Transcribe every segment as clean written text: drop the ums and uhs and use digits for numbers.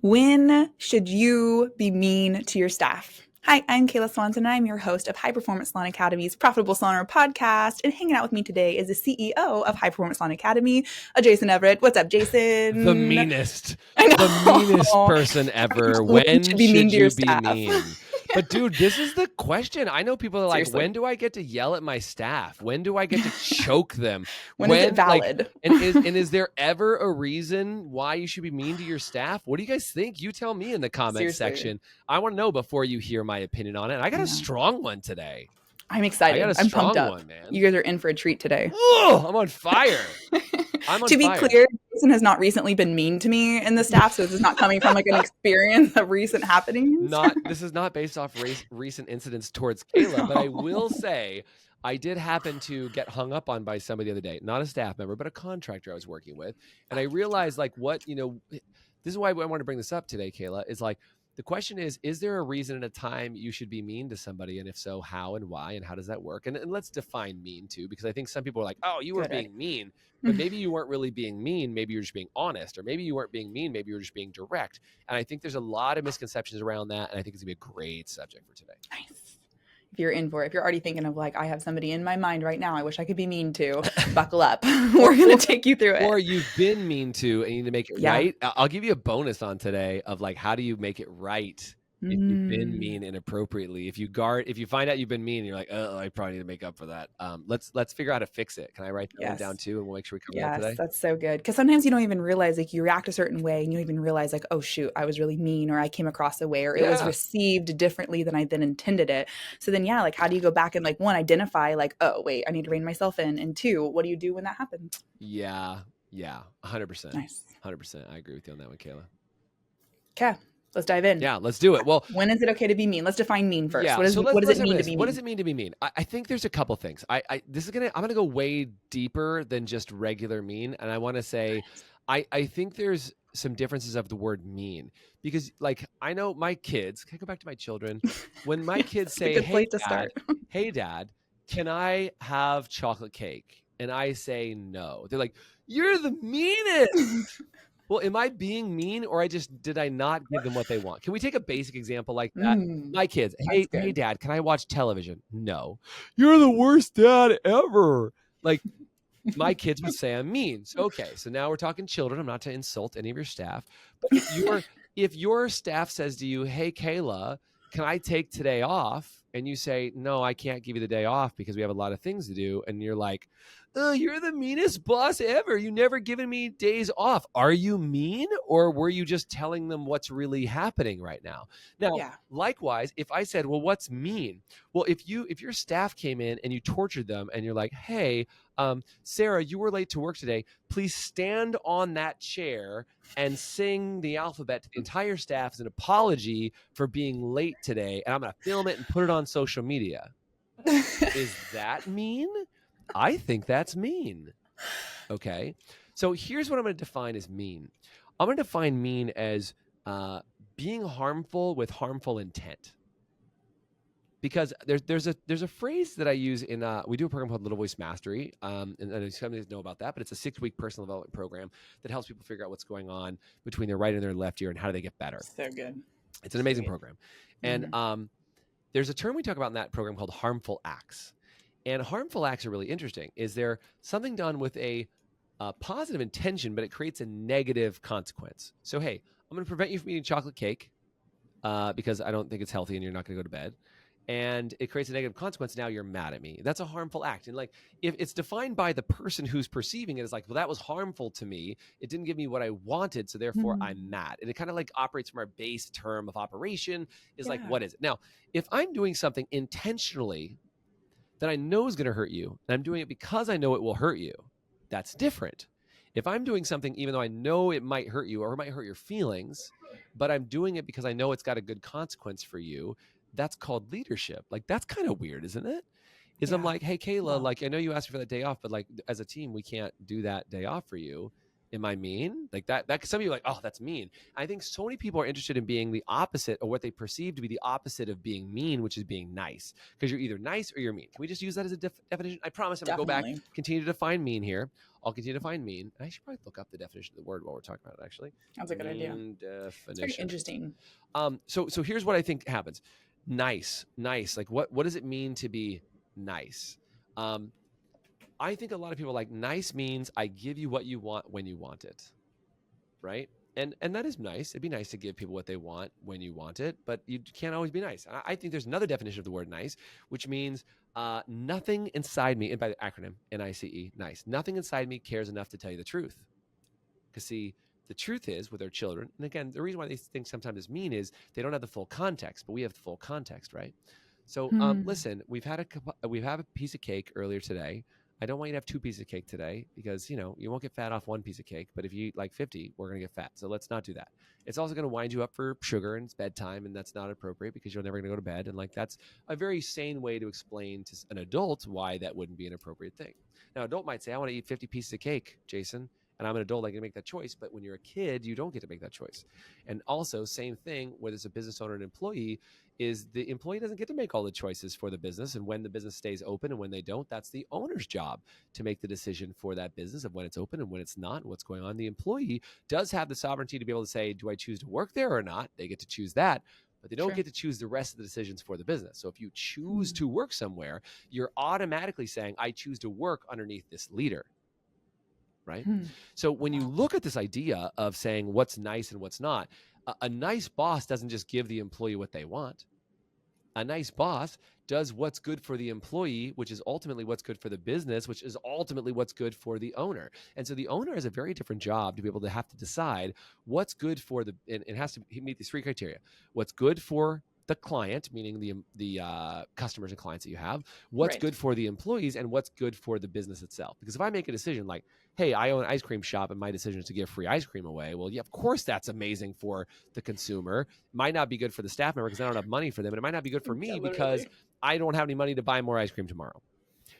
When should you be mean to your staff? Hi, I'm Kayla Swanson, and I'm your host of High Performance Salon Academy's Profitable Salon Owner Podcast. And hanging out with me today is the CEO of High Performance Salon Academy, Jason Everett. What's up, Jason? The meanest person ever. When should you be mean? But dude, this is the question. I know people are like, seriously, when do I get to yell at my staff? When do I get to choke them? When is it valid? Is there ever a reason why you should be mean to your staff? What do you guys think? You tell me in the comment section. I want to know before you hear my opinion on it. I got a strong one today. I'm excited. I'm pumped up. One, man. You guys are in for a treat today. Oh, I'm on fire. To be clear, Jason has not recently been mean to me in the staff, so this is not coming from like an experience of recent happenings. This is not based off recent incidents towards Kayla, but I will say I did happen to get hung up on by somebody the other day, not a staff member, but a contractor I was working with. And I realized this is why I want to bring this up today, Kayla, is like, the question is there a reason and a time you should be mean to somebody? And if so, how and why, and how does that work? And let's define mean too, because I think some people are like, oh, you were being mean, but maybe you weren't really being mean. Maybe you're just being honest, or maybe you weren't being mean. Maybe you were just being direct. And I think there's a lot of misconceptions around that. And I think it's gonna be a great subject for today. Nice. If you're in for it, if you're already thinking of like, I have somebody in my mind right now I wish I could be mean to, buckle up. We're going to take you through it. Or you've been mean to and you need to make it right. I'll give you a bonus on today of like, how do you make it right if you've been mean inappropriately? If you find out you've been mean and you're like, oh, I probably need to make up for that. Let's figure out how to fix it. Can I write that one down too? And we'll make sure we cover that today. Yes, that's so good. Because sometimes you don't even realize, like, you react a certain way and you don't even realize like, oh shoot, I was really mean, or I came across a way, or it was received differently than I then intended it. So then, like, how do you go back and like, one, identify like, oh wait, I need to rein myself in. And two, what do you do when that happens? Yeah. 100%. Nice. 100%. I agree with you on that one, Kayla. Okay. Let's dive in. Yeah, let's do it. Well, when is it okay to be mean? Let's define mean first. What does it mean to be mean? What does it mean to be mean? I think there's a couple things. I'm gonna go way deeper than just regular mean, and I want to say, I think there's some differences of the word mean, because like I know my kids. Can I go back to my children? When my kids say, "Hey, Dad, can I have chocolate cake?" and I say no, they're like, "You're the meanest." Well, am I being mean, or did I not give them what they want? Can we take a basic example like that? My kids, hey, Dad, can I watch television? No. You're the worst dad ever. Like, my kids would say I'm mean. So now we're talking children. I'm not to insult any of your staff. But if your staff says to you, hey, Kayla, can I take today off? And you say, no, I can't give you the day off because we have a lot of things to do. And you're like, oh, you're the meanest boss ever. You never given me days off. Are you mean, or were you just telling them what's really happening right now? Now, likewise, if I said, well, what's mean? Well, if your staff came in and you tortured them and you're like, hey, Sarah, you were late to work today. Please stand on that chair and sing the alphabet to the entire staff as an apology for being late today. And I'm going to film it and put it on social media. Is that mean? I think that's mean. Okay. So here's what I'm going to define as mean. I'm going to define mean as being harmful with harmful intent. Because there's a phrase that I use in we do a program called Little Voice Mastery, and some of you know about that, but it's a 6-week personal development program that helps people figure out what's going on between their right and their left ear and how do they get better. So good. It's an amazing program. And there's a term we talk about in that program called harmful acts. And harmful acts are really interesting. Is there something done with a positive intention, but it creates a negative consequence? So, hey, I'm going to prevent you from eating chocolate cake because I don't think it's healthy and you're not going to go to bed. And it creates a negative consequence. Now you're mad at me. That's a harmful act. And like, if it's defined by the person who's perceiving it as like, well, that was harmful to me. It didn't give me what I wanted. So therefore I'm mad. And it kind of like operates from our base term of operation is like, what is it? Now, if I'm doing something intentionally that I know is going to hurt you, and I'm doing it because I know it will hurt you, that's different. If I'm doing something, even though I know it might hurt you or it might hurt your feelings, but I'm doing it because I know it's got a good consequence for you, that's called leadership. Like, that's kind of weird, isn't it? I'm like, hey, Kayla, like, I know you asked me for that day off, but like, as a team, we can't do that day off for you. Am I mean? Like that some of you are like, oh, that's mean. I think so many people are interested in being the opposite, or what they perceive to be the opposite of being mean, which is being nice. Because you're either nice or you're mean. Can we just use that as a definition? I promise I'm going to go back, Definitely. continue to define mean here. I'll continue to define mean. I should probably look up the definition of the word while we're talking about it, actually. That's a good idea. Definition. It's very interesting. So here's what I think happens. Nice. Like what does it mean to be nice? I think a lot of people like nice means I give you what you want when you want it, right? And that is nice. It'd be nice to give people what they want when you want it, but you can't always be nice. I think there's another definition of the word nice, which means nothing inside me, and by the acronym NICE, nice, nothing inside me cares enough to tell you the truth. Because see, the truth is with our children, and again, the reason why they think sometimes it's mean is they don't have the full context, but we have the full context, right? So listen, we've had a piece of cake earlier today. I don't want you to have 2 pieces of cake today because, you won't get fat off 1 piece of cake. But if you eat like 50, we're going to get fat. So let's not do that. It's also going to wind you up for sugar, and it's bedtime, and that's not appropriate because you're never going to go to bed. And like, that's a very sane way to explain to an adult why that wouldn't be an appropriate thing. Now, an adult might say, I want to eat 50 pieces of cake, Jason. And I'm an adult, I can make that choice. But when you're a kid, you don't get to make that choice. And also, same thing, whether it's a business owner and employee, is the employee doesn't get to make all the choices for the business. And when the business stays open and when they don't, that's the owner's job to make the decision for that business of when it's open and when it's not and what's going on. The employee does have the sovereignty to be able to say, do I choose to work there or not? They get to choose that. But they don't get to choose the rest of the decisions for the business. So if you choose to work somewhere, you're automatically saying, I choose to work underneath this leader. Right? So when you look at this idea of saying what's nice and what's not, a nice boss doesn't just give the employee what they want. A nice boss does what's good for the employee, which is ultimately what's good for the business, which is ultimately what's good for the owner. And so the owner has a very different job to be able to have to decide what's good for and it has to meet these 3 criteria. What's good for the client, meaning the customers and clients that you have, what's good for the employees, and what's good for the business itself. Because if I make a decision like, hey, I own an ice cream shop and my decision is to give free ice cream away, well, yeah, of course that's amazing for the consumer. It might not be good for the staff member because I don't have money for them, and it might not be good for me because I don't have any money to buy more ice cream tomorrow.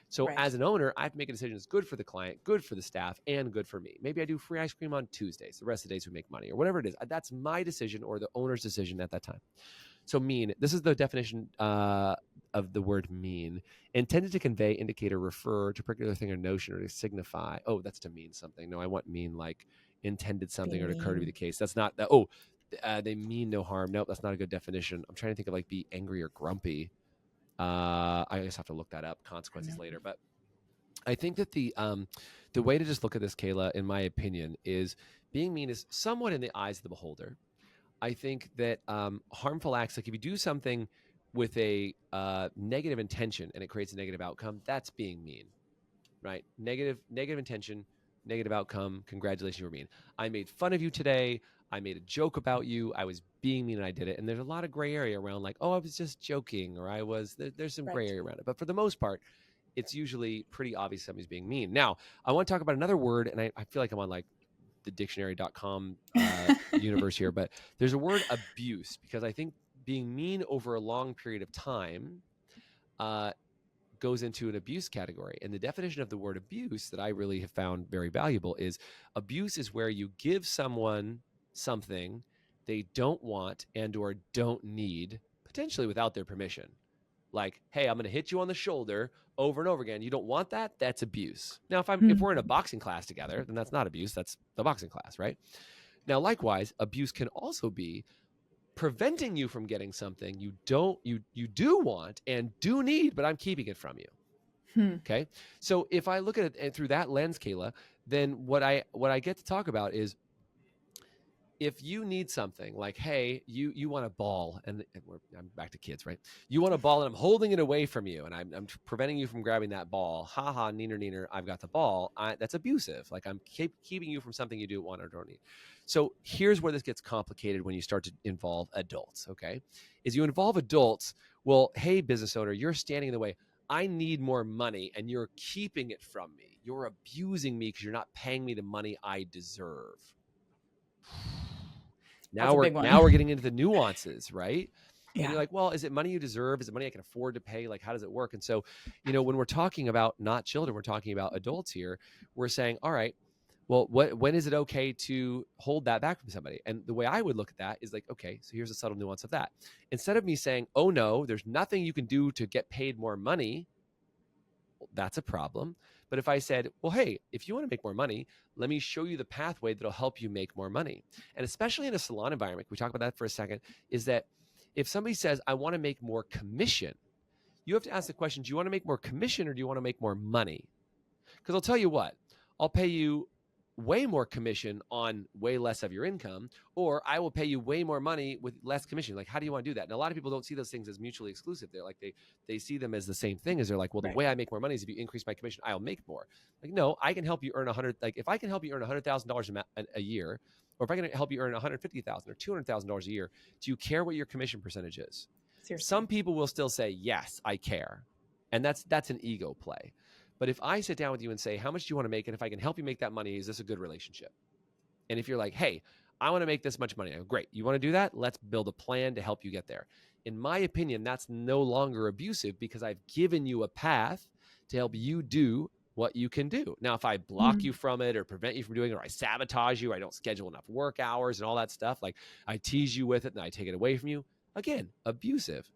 So as an owner, I have to make a decision that's good for the client, good for the staff, and good for me. Maybe I do free ice cream on Tuesdays. The rest of the days we make money or whatever it is. That's my decision or the owner's decision at that time. So mean, this is the definition of the word mean. Intended to convey, indicate, or refer to a particular thing or notion or to signify. Oh, that's to mean something. No, I want mean like intended something or to occur to be the case. That's not, they mean no harm. Nope, that's not a good definition. I'm trying to think of like be angry or grumpy. I just have to look that up, consequences later. But I think that the way to just look at this, Kayla, in my opinion, is being mean is somewhat in the eyes of the beholder. I think that harmful acts, like if you do something with a negative intention and it creates a negative outcome, that's being mean, right? Negative intention, negative outcome. Congratulations, you were mean. I made fun of you today. I made a joke about you. I was being mean and I did it. And there's a lot of gray area around like, oh, I was just joking, or there's some gray area around it. But for the most part, it's usually pretty obvious somebody's being mean. Now, I want to talk about another word, and I feel like I'm on like the dictionary.com universe here, but there's a word abuse, because I think being mean over a long period of time goes into an abuse category. And the definition of the word abuse that I really have found very valuable is abuse is where you give someone something they don't want and or don't need, potentially without their permission. Like, hey, I'm going to hit you on the shoulder over and over again. You don't want that? That's abuse. Now, if we're in a boxing class together, then that's not abuse. That's the boxing class, right? Now, likewise, abuse can also be preventing you from getting something you do want and do need, but I'm keeping it from you. Okay. So if I look at it through that lens, Kayla, then what I get to talk about is, if you need something like, hey, you want a ball, and I'm back to kids, right? You want a ball and I'm holding it away from you and I'm preventing you from grabbing that ball. Ha ha, neener, I've got the ball. That's abusive. Like I'm keeping you from something you do want or don't need. So here's where this gets complicated when you start to involve adults, okay? Is you involve adults, well, hey, business owner, you're standing in the way. I need more money and you're keeping it from me. You're abusing me because you're not paying me the money I deserve. Now we're getting into the nuances, right? Yeah. And you're like, well, is it money you deserve? Is it money I can afford to pay? Like, how does it work? And so, when we're talking about not children, we're talking about adults here. We're saying, all right, Well, when is it okay to hold that back from somebody? And the way I would look at that is like, okay, so here's a subtle nuance of that. Instead of me saying, oh no, there's nothing you can do to get paid more money, well, that's a problem. But if I said, well, hey, if you want to make more money, let me show you the pathway that'll help you make more money. And especially in a salon environment, we talk about that for a second, is that if somebody says, I want to make more commission, you have to ask the question, do you want to make more commission or do you want to make more money? Because I'll tell you what, I'll pay you way more commission on way less of your income, or I will pay you way more money with less commission. Like, how do you want to do that? And a lot of people don't see those things as mutually exclusive. They're like, they see them as the same thing. As they're like, well, the way I make more money is if you increase my commission, I'll make more. Like, no, I can help you earn like if I can help you earn $100,000 a year, or if I can help you earn $150,000 or $200,000 a year, do you care what your commission percentage is? Seriously. Some people will still say, yes, I care. And that's an ego play. But if I sit down with you and say, how much do you want to make? And if I can help you make that money, is this a good relationship? And if you're like, hey, I want to make this much money. I go, great. You want to do that? Let's build a plan to help you get there. In my opinion, that's no longer abusive because I've given you a path to help you do what you can do. Now, if I block you from it or prevent you from doing it, or I sabotage you, or I don't schedule enough work hours and all that stuff, like I tease you with it and I take it away from you, again, abusive.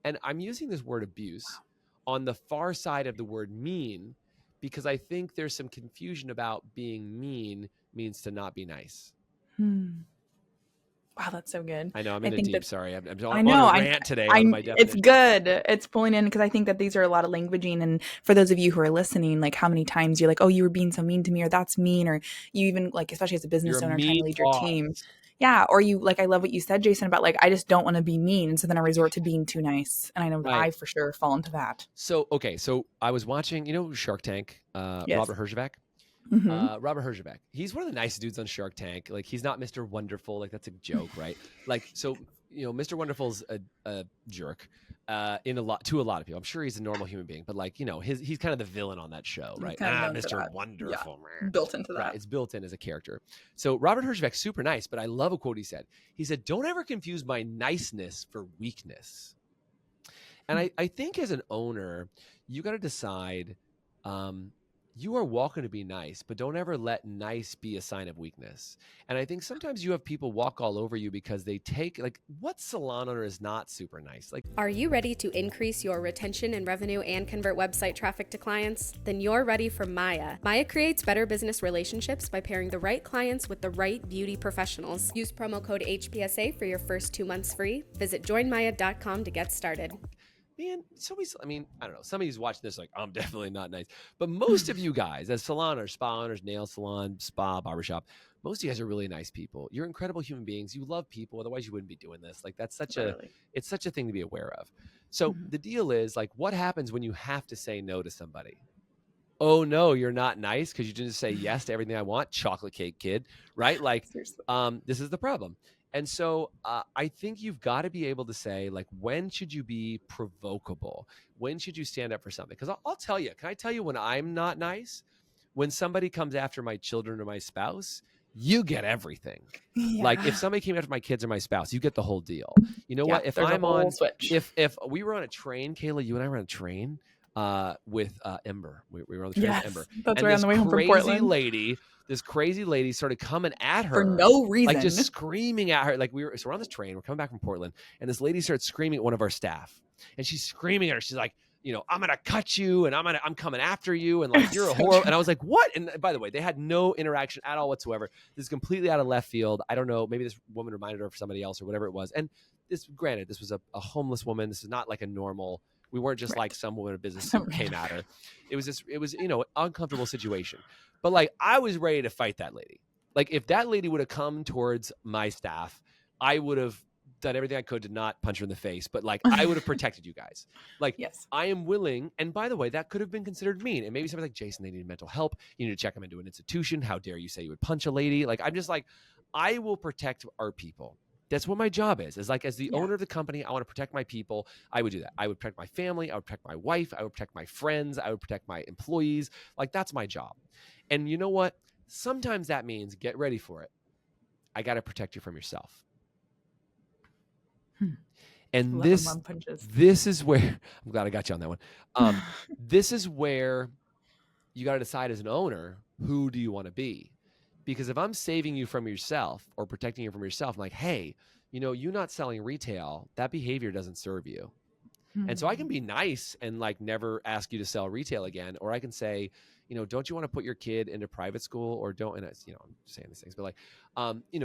And I'm using this word abuse on the far side of the word mean, because I think there's some confusion about being mean means to not be nice. Wow, that's so good. I know I'm in a deep. Sorry, I'm on a rant today. It's good. It's pulling in because I think that these are a lot of languaging. And for those of you who are listening, like how many times you're like, oh, you were being so mean to me, or that's mean, or you even like, especially as a business owner trying to lead your team. Yeah. Or you like, I love what you said, Jason, about like, I just don't want to be mean. And so then I resort to being too nice. And I know that I for sure fall into that. So, okay. So I was watching, Shark Tank, Robert Herjavec. Robert Herjavec. He's one of the nicest dudes on Shark Tank. Like he's not Mr. Wonderful. Like that's a joke, right? Like, so, Mr. Wonderful's a jerk to a lot of people. I'm sure he's a normal human being, but like, he's kind of the villain on that show, right? Mr. Wonderful. Yeah, built into that. Right, it's built in as a character. So Robert Herjavec, super nice, but I love a quote he said. He said, don't ever confuse my niceness for weakness. And I think as an owner, you got to decide, you are welcome to be nice, but don't ever let nice be a sign of weakness. And I think sometimes you have people walk all over you because they take, like, what salon owner is not super nice? Like, are you ready to increase your retention and revenue and convert website traffic to clients? Then you're ready for Maya. Maya creates better business relationships by pairing the right clients with the right beauty professionals. Use promo code HPSA for your first 2 months free. Visit joinmaya.com to get started. Man, I don't know. Somebody's watching this like, I'm definitely not nice. But most of you guys, as salon owners, spa owners, nail salon, spa, barbershop, most of you guys are really nice people. You're incredible human beings. You love people. Otherwise, you wouldn't be doing this. Like, that's it's such a thing to be aware of. So the deal is, like, what happens when you have to say no to somebody? Oh, no, you're not nice because you didn't say yes to everything I want. Chocolate cake kid, right? Like, this is the problem. And so I think you've got to be able to say, like, when should you be provocable? When should you stand up for something? Because I'll tell you, can I tell you when I'm not nice? When somebody comes after my children or my spouse, you get everything. Yeah. Like if somebody came after my kids or my spouse, you get the whole deal. You know what? If I'm on, if we were on a train, Kayla, you and I were on a train with Ember. We were on the train with Ember. That's right on the way home from Portland. This crazy lady started coming at her for no reason, like just screaming at her. Like we're on this train, we're coming back from Portland, and this lady starts screaming at one of our staff, and she's screaming at her. She's like, I'm gonna cut you, and I'm coming after you, and like you're a horrible. And I was like, what? And by the way, they had no interaction at all whatsoever. This is completely out of left field. I don't know. Maybe this woman reminded her of somebody else or whatever it was. And this was a homeless woman. This is not like a normal. We weren't just like some woman in business who came at her. It was uncomfortable situation. But like I was ready to fight that lady. Like if that lady would have come towards my staff, I would have done everything I could to not punch her in the face. But like I would have protected you guys. Like yes. I am willing. And by the way, that could have been considered mean. And maybe somebody's like, Jason, they need mental help. You need to check them into an institution. How dare you say you would punch a lady? Like I'm just like, I will protect our people. That's what my job is like, as the owner of the company, I want to protect my people. I would do that. I would protect my family. I would protect my wife. I would protect my friends. I would protect my employees. Like that's my job. And you know what? Sometimes that means, get ready for it, I got to protect you from yourself. And this is where, I'm glad I got you on that one. This is where you got to decide as an owner, who do you want to be? Because if I'm saving you from yourself or protecting you from yourself, I'm like, hey, you not selling retail, that behavior doesn't serve you. And so I can be nice and like never ask you to sell retail again. Or I can say, don't you want to put your kid into private school, or don't, and I'm saying these things, but like,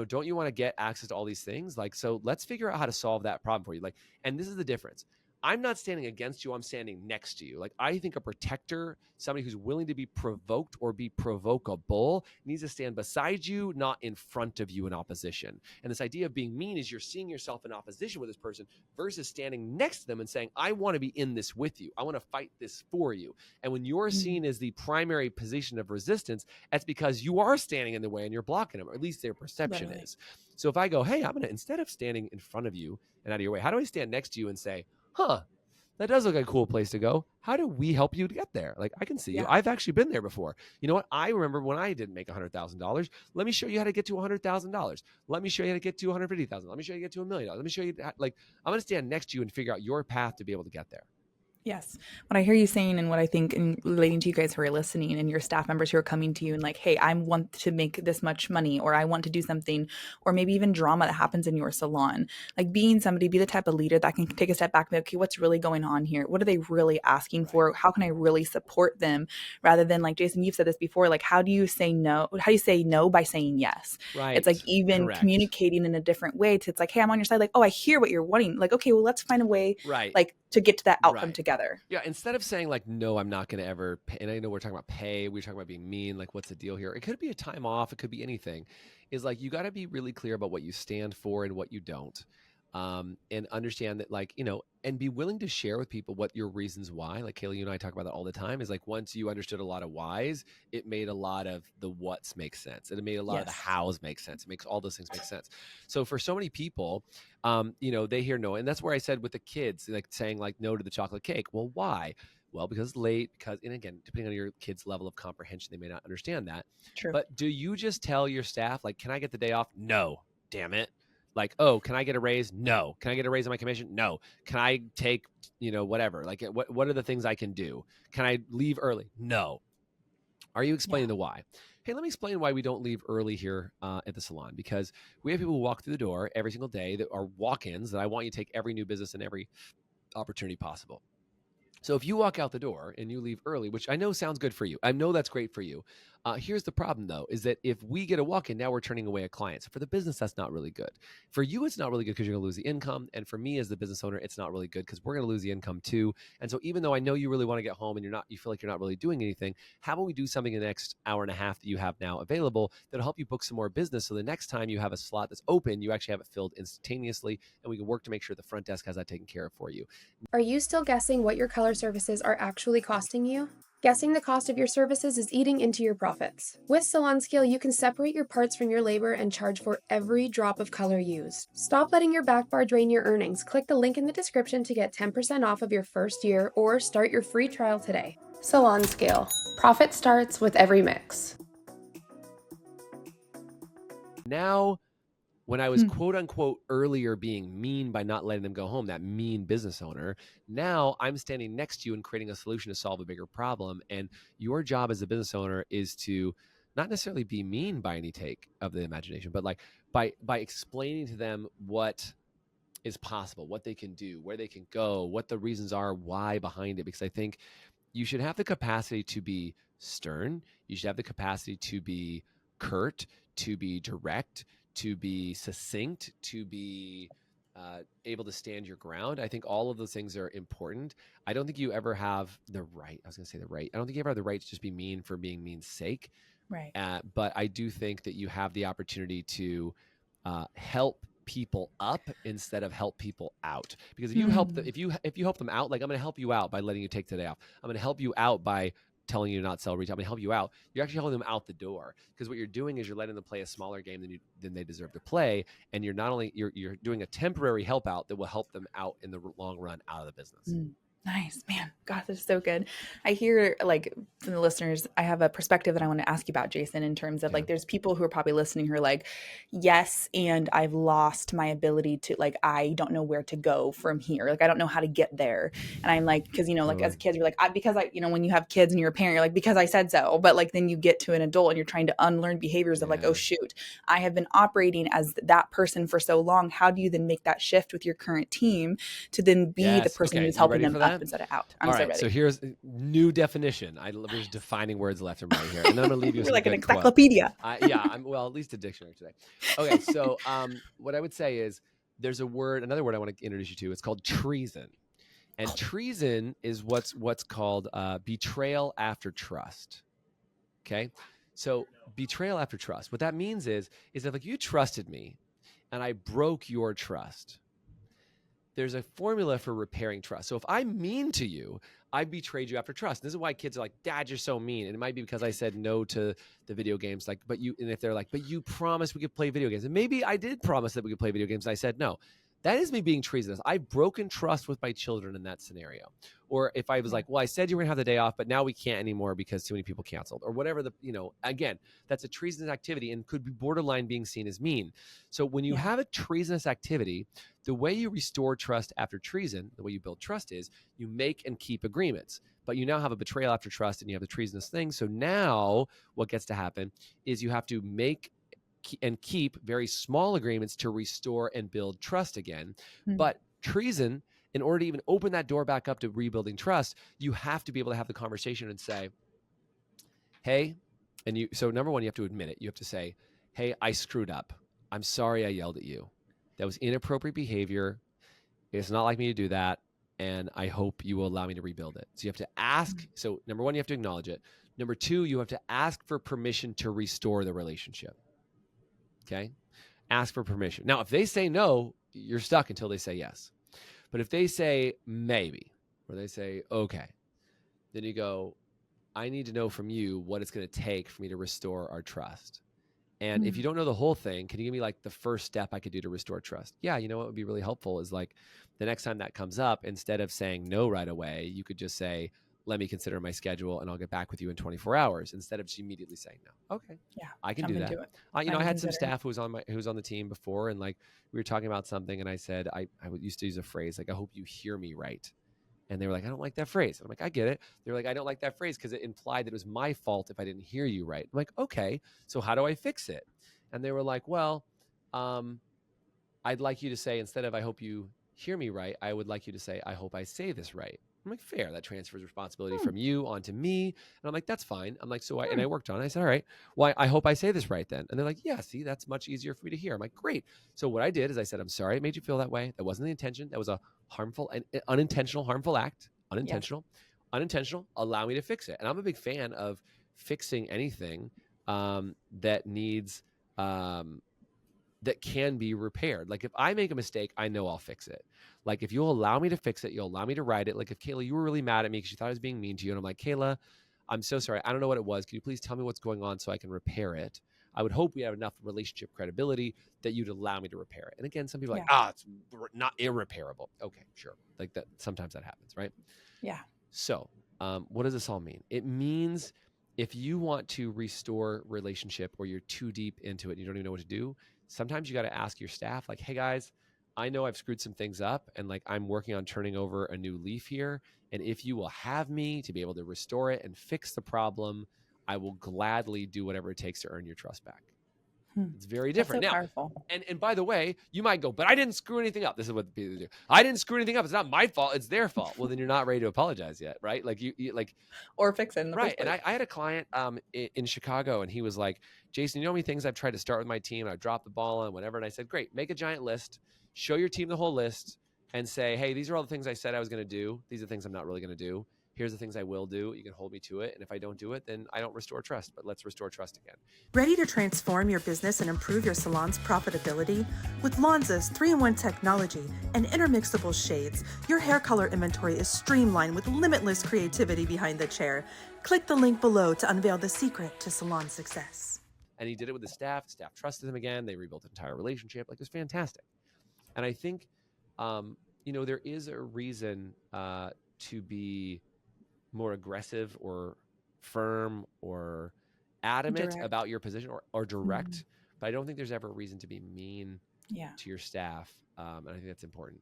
don't you want to get access to all these things? Like, so let's figure out how to solve that problem for you. Like, and this is the difference. I'm not standing against you. I'm standing next to you. Like, I think a protector, somebody who's willing to be provoked or be provocable, needs to stand beside you, not in front of you in opposition. And this idea of being mean is you're seeing yourself in opposition with this person versus standing next to them and saying, I want to be in this with you. I want to fight this for you. And when you're seen as the primary position of resistance, that's because you are standing in the way and you're blocking them, or at least their perception is. So if I go, hey, I'm going to, instead of standing in front of you and out of your way, how do I stand next to you and say, that does look like a cool place to go. How do we help you to get there? Like, I can see you. I've actually been there before. You know what? I remember when I didn't make $100,000. Let me show you how to get to $100,000. Let me show you how to get to $150,000. Let me show you how to get to $1 million. Let me show you, like, I'm going to stand next to you and figure out your path to be able to get there. Yes. What I hear you saying, and what I think in relating to you guys who are listening and your staff members who are coming to you and like, hey, I want to make this much money, or I want to do something, or maybe even drama that happens in your salon, like being somebody, be the type of leader that can take a step back and be, okay, what's really going on here? What are they really asking for? How can I really support them? Rather than like, Jason, you've said this before, like, how do you say no? How do you say no by saying yes? Right. It's like even communicating in a different way to, it's like, hey, I'm on your side. Like, oh, I hear what you're wanting. Like, okay, well, let's find a way like to get to that outcome together. Yeah. Instead of saying like, no, I'm not going to ever pay. And I know we're talking about pay. We're talking about being mean. Like, what's the deal here? It could be a time off. It could be anything. Is like, you got to be really clear about what you stand for and what you don't. And understand that, like, and be willing to share with people what your reasons why. Like Kayla, you and I talk about that all the time, is like, once you understood a lot of whys, it made a lot of the whats make sense. And it made a lot of the hows make sense. It makes all those things make sense. So for so many people, they hear no. And that's where I said with the kids, like saying like no to the chocolate cake. Well, why? Well, because it's late, and again, depending on your kid's level of comprehension, they may not understand that. True. But do you just tell your staff, like, can I get the day off? No, damn it. Like, oh, can I get a raise? No. Can I get a raise on my commission? No. Can I take, whatever? Like, what are the things I can do? Can I leave early? No. Are you explaining the why? Hey, let me explain why we don't leave early here at the salon, because we have people who walk through the door every single day that are walk-ins that I want you to take every new business and every opportunity possible. So if you walk out the door and you leave early, which I know sounds good for you, I know that's great for you. Here's the problem, though, is that if we get a walk-in, now we're turning away a client. So for the business, that's not really good. For you, it's not really good because you're going to lose the income. And for me as the business owner, it's not really good because we're going to lose the income too. And so even though I know you really want to get home and you feel like you're not really doing anything, how about we do something in the next hour and a half that you have now available that'll help you book some more business, so the next time you have a slot that's open, you actually have it filled instantaneously, and we can work to make sure the front desk has that taken care of for you. Are you still guessing what your color services are actually costing you? Guessing the cost of your services is eating into your profits. With Salon Scale, you can separate your parts from your labor and charge for every drop of color used. Stop letting your back bar drain your earnings. Click the link in the description to get 10% off of your first year or start your free trial today. Salon Scale. Profit starts with every mix. Now, when I was quote unquote earlier being mean by not letting them go home, that mean business owner, now I'm standing next to you and creating a solution to solve a bigger problem. And your job as a business owner is to not necessarily be mean by any take of the imagination, but like by explaining to them what is possible, what they can do, where they can go, what the reasons are, why behind it. Because I think you should have the capacity to be stern. You should have the capacity to be curt, to be direct, to be succinct, to be able to stand your ground. I think all of those things are important. I don't think you ever have the right, I don't think you ever have the right to just be mean for being mean's sake. Right. But I do think that you have the opportunity to help people up instead of help people out. Because if you help them, if you help them out, like, I'm going to help you out by letting you take today off. I'm going to help you out by telling you to not sell retail. I'm going to help you out. You're actually helping them out the door, because what you're doing is you're letting them play a smaller game than they deserve to play. And you're not only, you're doing a temporary help out that will help them out in the long run out of the business. Nice, man. God, this is so good. I hear like from the listeners, I have a perspective that I want to ask you about, Jason, in terms of Yeah. like, there's people who are probably listening who are like, yes, and I've lost my ability to like, I don't know where to go from here. Like, I don't know how to get there. And I'm like, because, you know, like as kids, you're like, you know, when you have kids and you're a parent, you're like, because I said so. But like, then you get to an adult and you're trying to unlearn behaviors of like, oh, shoot, I have been operating as that person for so long. How do you then make that shift with your current team to then be the person who's helping them up instead of out? I'm All so right, ready. so here's a new definition. We're just defining words left and right here, and then I'm gonna leave you with You're some like an good quotes. encyclopedia. I'm well, at least a dictionary today. Okay, so what I would say is there's another word I want to introduce you to. It's called treason, and treason is what's called betrayal after trust. Okay, so betrayal after trust. What that means is that like you trusted me, and I broke your trust. There's a formula for repairing trust. So if I'm mean to you, I betrayed you after trust. This is why kids are like, Dad, you're so mean. And it might be because I said no to the video games. Like, and if they're like, but you promised we could play video games. And maybe I did promise that we could play video games. And I said no. That is me being treasonous. I've broken trust with my children in that scenario. Or if I was like, well, I said you were gonna have the day off, but now we can't anymore because too many people canceled, or whatever again, that's a treasonous activity and could be borderline being seen as mean. So when you have a treasonous activity, the way you restore trust after treason, the way you build trust is you make and keep agreements. But you now have a betrayal after trust and you have the treasonous thing. So now what gets to happen is you have to make and keep very small agreements to restore and build trust again. But treason, in order to even open that door back up to rebuilding trust, you have to be able to have the conversation and say, hey, so number one, you have to admit it. You have to say, hey, I screwed up. I'm sorry I yelled at you. That was inappropriate behavior. It's not like me to do that. And I hope you will allow me to rebuild it. So you have to ask. So number one, you have to acknowledge it. Number two, you have to ask for permission to restore the relationship. Okay? Ask for permission. Now, if they say no, you're stuck until they say yes. But if they say maybe, or they say okay, then you go, I need to know from you what it's going to take for me to restore our trust. And if you don't know the whole thing, can you give me like the first step I could do to restore trust? Yeah, you know what would be really helpful is like the next time that comes up, instead of saying no right away, you could just say, let me consider my schedule and I'll get back with you in 24 hours instead of just immediately saying no. Okay. Yeah. I can do that. I had some staff who was on the team before, and like we were talking about something and I said, I used to use a phrase like, I hope you hear me right. And they were like, I don't like that phrase. And I'm like, I get it. They're like, I don't like that phrase because it implied that it was my fault if I didn't hear you right. I'm like, okay, so how do I fix it? And they were like, well, I'd like you to say, instead of I hope you hear me right, I would like you to say, I hope I say this right. I'm like, fair. That transfers responsibility from you onto me. And I'm like, that's fine. I'm like, and I worked on it. I said, all right, well, I hope I say this right then. And they're like, yeah, see, that's much easier for me to hear. I'm like, great. So what I did is I said, I'm sorry it made you feel that way. That wasn't the intention. That was a harmful and unintentional harmful act. Unintentional. Allow me to fix it. And I'm a big fan of fixing anything that needs that can be repaired. Like if I make a mistake, I know I'll fix it. Like if you'll allow me to fix it, you'll allow me to write it. Like if Kayla, you were really mad at me because you thought I was being mean to you. And I'm like, Kayla, I'm so sorry. I don't know what it was. Can you please tell me what's going on so I can repair it? I would hope we have enough relationship credibility that you'd allow me to repair it. And again, some people are like, it's not irreparable. Okay, sure. Like that. Sometimes that happens, right? Yeah. So what does this all mean? It means if you want to restore relationship or you're too deep into it and you don't even know what to do, sometimes you got to ask your staff, like, hey guys, I know I've screwed some things up and like I'm working on turning over a new leaf here. And if you will have me to be able to restore it and fix the problem, I will gladly do whatever it takes to earn your trust back. It's very different. That's so now, powerful. And by the way, you might go, but I didn't screw anything up. This is what people do. I didn't screw anything up. It's not my fault. It's their fault. Well, then you're not ready to apologize yet, right? Like you like, or fix it in the right. first place. And I had a client in Chicago, and he was like, Jason, you know how many things I've tried to start with my team? I've dropped the ball on whatever. And I said, great, make a giant list, show your team the whole list, and say, hey, these are all the things I said I was going to do. These are the things I'm not really going to do. Here's the things I will do. You can hold me to it. And if I don't do it, then I don't restore trust. But let's restore trust again. Ready to transform your business and improve your salon's profitability? With Lonza's 3-in-1 technology and intermixable shades, your hair color inventory is streamlined with limitless creativity behind the chair. Click the link below to unveil the secret to salon success. And he did it with the staff. The staff trusted him again. They rebuilt an entire relationship. Like, it was fantastic. And I think, there is a reason to be more aggressive or firm or adamant about your position or direct, but I don't think there's ever a reason to be mean to your staff. And I think that's important.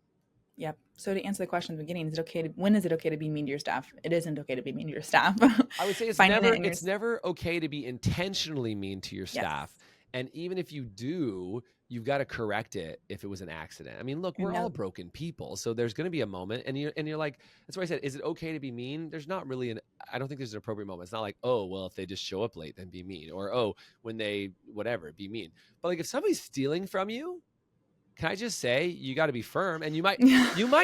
Yep. So to answer the question at the beginning, when is it okay to be mean to your staff? It isn't okay to be mean to your staff. I would say it's never okay to be intentionally mean to your staff. Yes. And even if you do, you've got to correct it if it was an accident. I mean, look, we're all broken people. So there's going to be a moment and you're like, that's why I said, is it okay to be mean? There's not really I don't think there's an appropriate moment. It's not like, oh, well, if they just show up late, then be mean. Or, oh, when they, whatever, be mean. But like if somebody's stealing from you, can I just say you got to be firm, and you might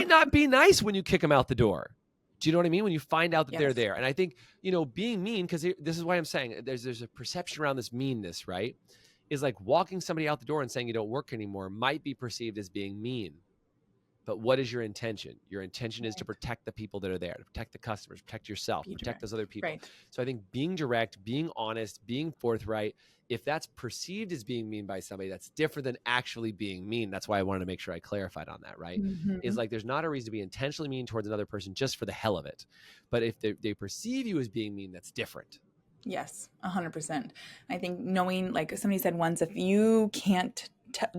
not be nice when you kick them out the door. Do you know what I mean? When you find out that they're there. And I think, being mean, because this is why I'm saying there's a perception around this meanness, right? Is like walking somebody out the door and saying you don't work anymore might be perceived as being mean. But what is your intention? Your intention is to protect the people that are there, to protect the customers, protect yourself, protect those other people. Right. So I think being direct, being honest, being forthright, if that's perceived as being mean by somebody, that's different than actually being mean. That's why I wanted to make sure I clarified on that, right? Mm-hmm. Is like there's not a reason to be intentionally mean towards another person just for the hell of it. But if they perceive you as being mean, that's different. Yes, 100%. I think knowing, like somebody said once, if you can't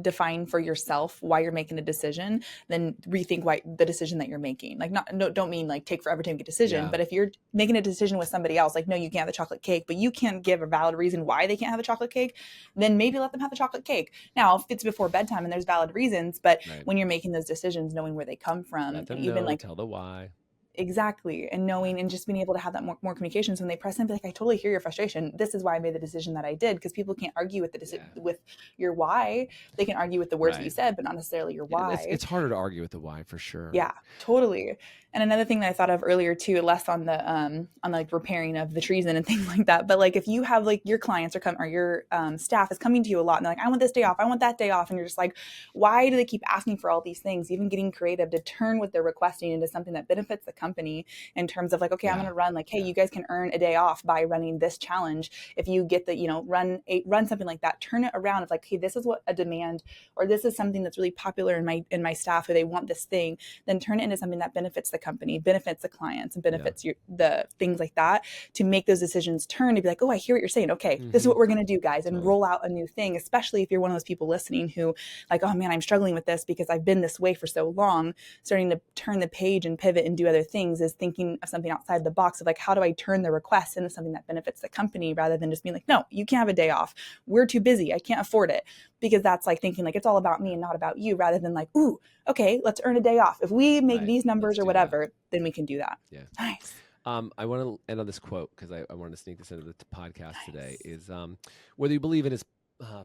define for yourself why you're making a decision, then rethink why the decision that you're making. Like don't mean like take forever to make a decision, but if you're making a decision with somebody else, like, no, you can't have the chocolate cake, but you can't give a valid reason why they can't have the chocolate cake, then maybe let them have the chocolate cake. Now, if it's before bedtime and there's valid reasons, but when you're making those decisions, knowing where they come from, let them know, like tell the why. Exactly. And knowing and just being able to have that more communication. So when they press in, be like, I totally hear your frustration. This is why I made the decision that I did. Because people can't argue with with your why. They can argue with the words that you said, but not necessarily your why. It's harder to argue with the why for sure. Yeah, totally. And another thing that I thought of earlier too, less on the like repairing of the treason and things like that. But like if you have like your clients or your staff is coming to you a lot and they're like, I want this day off, I want that day off. And you're just like, why do they keep asking for all these things? Even getting creative to turn what they're requesting into something that benefits the company in terms of like, okay, I'm going to run like, hey, you guys can earn a day off by running this challenge. If you get the, run something like that, turn it around. It's like, hey, this is what a demand, or this is something that's really popular in my staff, or they want this thing, then turn it into something that benefits the company, benefits the clients, and benefits the things like that, to make those decisions turn to be like, oh, I hear what you're saying. Okay, this is what we're going to do, guys, and roll out a new thing, especially if you're one of those people listening who like, oh man, I'm struggling with this because I've been this way for so long. Starting to turn the page and pivot and do other things is thinking of something outside the box of like, how do I turn the request into something that benefits the company, rather than just being like, no, you can't have a day off. We're too busy. I can't afford it. Because that's like thinking like it's all about me and not about you, rather than like, ooh, okay, let's earn a day off. If we make these numbers or whatever, then we can do that. Yeah. Nice. I want to end on this quote because I wanted to sneak this into the podcast today. Is whether you believe in his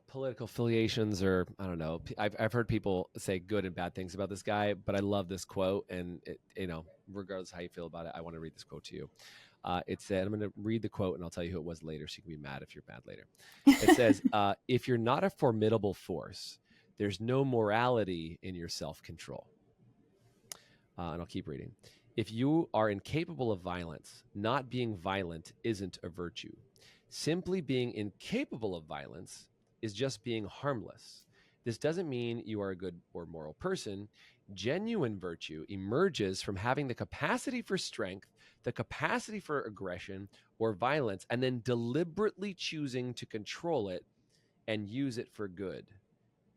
political affiliations or I don't know, I've heard people say good and bad things about this guy, but I love this quote, and regardless of how you feel about it, I want to read this quote to you. It said, I'm going to read the quote and I'll tell you who it was later, so you can be mad if you're mad later. It says, if you're not a formidable force, there's no morality in your self-control. And I'll keep reading. If you are incapable of violence, not being violent isn't a virtue. Simply being incapable of violence is just being harmless. This doesn't mean you are a good or moral person. Genuine virtue emerges from having the capacity for strength, the capacity for aggression or violence, and then deliberately choosing to control it and use it for good.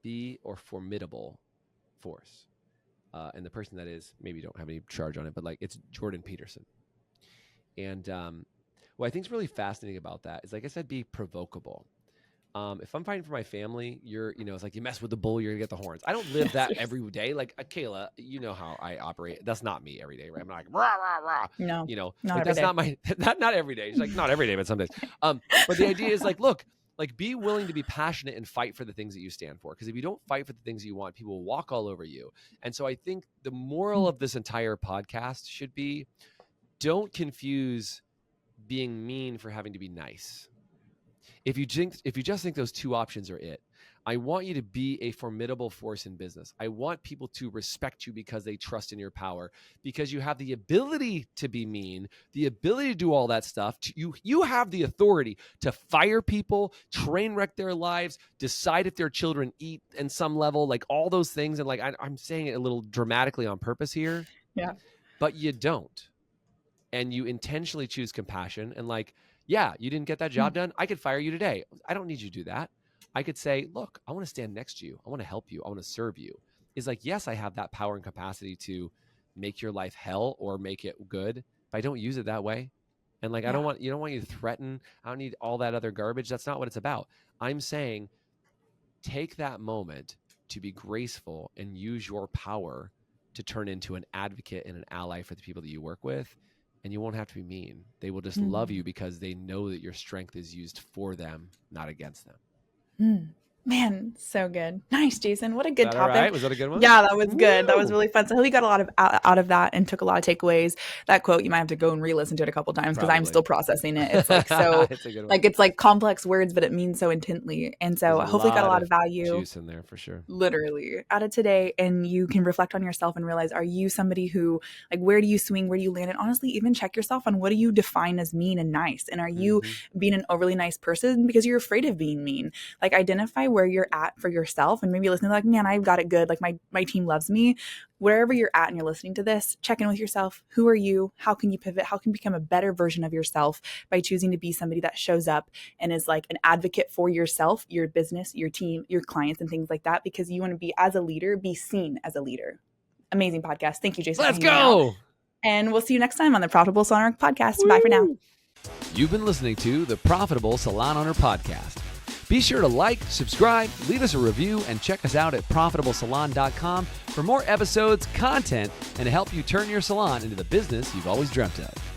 Be or formidable force. And the person that is, maybe you don't have any charge on it, but like it's Jordan Peterson. And what I think is really fascinating about that is, like I said, be provocable. If I'm fighting for my family, it's like you mess with the bull, you're gonna get the horns. I don't live that every day. Like Kayla, you know how I operate. That's not me every day, right? I'm not like rah rah rah. No, like, that's not my not every day. It's like not every day, but some days. But the idea is like, look, like be willing to be passionate and fight for the things that you stand for. Because if you don't fight for the things that you want, people will walk all over you. And so I think the moral of this entire podcast should be, don't confuse being mean for having to be nice. If you just think those two options are it, I want you to be a formidable force in business. I want people to respect you because they trust in your power, because you have the ability to be mean, the ability to do all that stuff. You have the authority to fire people, train wreck their lives, decide if their children eat in some level, like all those things. And like I'm saying it a little dramatically on purpose here. Yeah. But you don't. and you intentionally choose compassion and like, yeah, you didn't get that job done. I could fire you today. I don't need you to do that. I could say, look, I want to stand next to you. I want to help you. I want to serve you. Is like, yes, I have that power and capacity to make your life hell or make it good, but I don't use it that way. And like, I don't want you to threaten. I don't need all that other garbage. That's not what it's about. I'm saying take that moment to be graceful and use your power to turn into an advocate and an ally for the people that you work with. And you won't have to be mean. They will just love you because they know that your strength is used for them, not against them. Man, so good. Nice, Jason. What a good topic. All right? Was that a good one? Yeah, that was good. That was really fun. So I hope you got a lot of out of that and took a lot of takeaways. That quote, you might have to go and re-listen to it a couple times because I'm still processing it. It's like so, it's a good one. like it's like complex words, but it means so intently. And so hopefully got a lot of value. Juice in there for sure. Literally out of today, and you can reflect on yourself and realize: are you somebody who like where do you swing, where do you land? And honestly, even check yourself on what do you define as mean and nice, and are you being an overly nice person because you're afraid of being mean? Like identify where you're at for yourself and maybe listening like, man, I've got it good. Like my team loves me. Wherever you're at and you're listening to this, check in with yourself. Who are you? How can you pivot? How can you become a better version of yourself by choosing to be somebody that shows up and is like an advocate for yourself, your business, your team, your clients, and things like that, because you want to be as a leader, be seen as a leader. Amazing podcast. Thank you, Jason. Let's go. And we'll see you next time on the Profitable Salon Owner Podcast. Woo! Bye for now. You've been listening to the Profitable Salon Owner Podcast. Be sure to like, subscribe, leave us a review, and check us out at profitablesalon.com for more episodes, content, and to help you turn your salon into the business you've always dreamt of.